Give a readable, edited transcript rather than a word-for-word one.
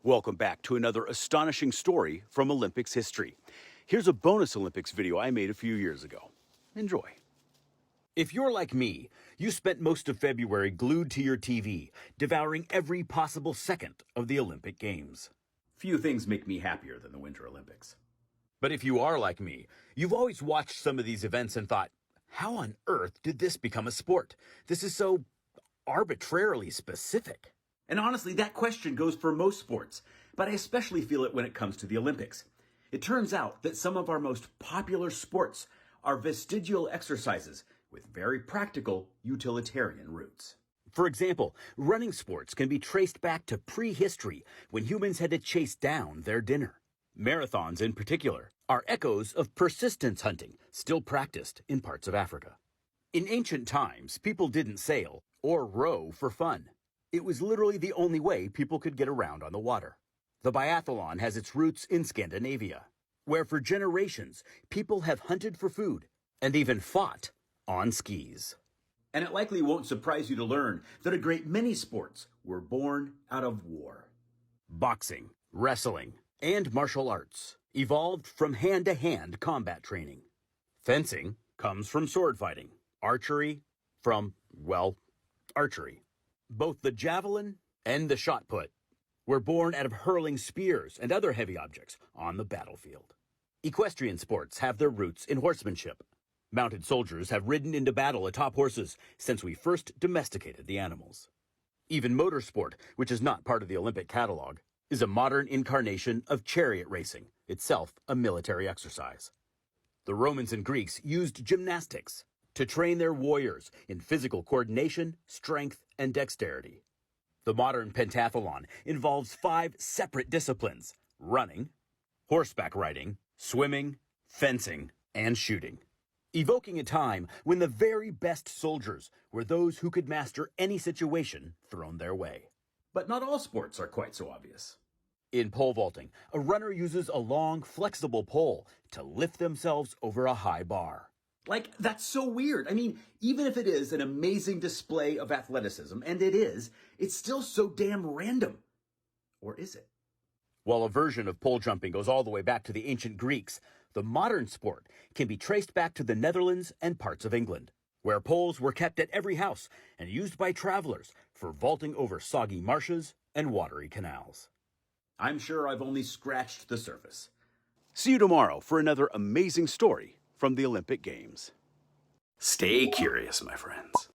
Welcome back to another astonishing story from Olympics history. Here's a bonus Olympics video I made a few years ago. Enjoy. If you're like me, you spent most of February glued to your TV, devouring every possible second of the Olympic Games. Few things make me happier than the Winter Olympics. But if you are like me, you've always watched some of these events and thought, how on earth did this become a sport? This is so arbitrarily specific. And honestly, that question goes for most sports, but I especially feel it when it comes to the Olympics. It turns out that some of our most popular sports are vestigial exercises with very practical utilitarian roots. For example, running sports can be traced back to prehistory when humans had to chase down their dinner. Marathons in particular are echoes of persistence hunting, still practiced in parts of Africa. In ancient times, people didn't sail or row for fun. It was literally the only way people could get around on the water. The biathlon has its roots in Scandinavia, where for generations, people have hunted for food and even fought on skis. And it likely won't surprise you to learn that a great many sports were born out of war. Boxing, wrestling, and martial arts evolved from hand-to-hand combat training. Fencing comes from sword fighting. Archery from, well, archery. Both the javelin and the shot put were born out of hurling spears and other heavy objects on the battlefield. Equestrian sports have their roots in horsemanship. Mounted soldiers have ridden into battle atop horses since we first domesticated the animals. Even motorsport, which is not part of the Olympic catalog, is a modern incarnation of chariot racing, itself a military exercise. The Romans and Greeks used gymnastics to train their warriors in physical coordination, strength, and dexterity. The modern pentathlon involves 5 separate disciplines: running, horseback riding, swimming, fencing, and shooting, evoking a time when the very best soldiers were those who could master any situation thrown their way. But not all sports are quite so obvious. In pole vaulting, a runner uses a long, flexible pole to lift themselves over a high bar. Like, that's so weird. I mean, even if it is an amazing display of athleticism, and it is, it's still so damn random. Or is it? While a version of pole jumping goes all the way back to the ancient Greeks, the modern sport can be traced back to the Netherlands and parts of England, where poles were kept at every house and used by travelers for vaulting over soggy marshes and watery canals. I'm sure I've only scratched the surface. See you tomorrow for another amazing story from the Olympic Games. Stay curious, my friends.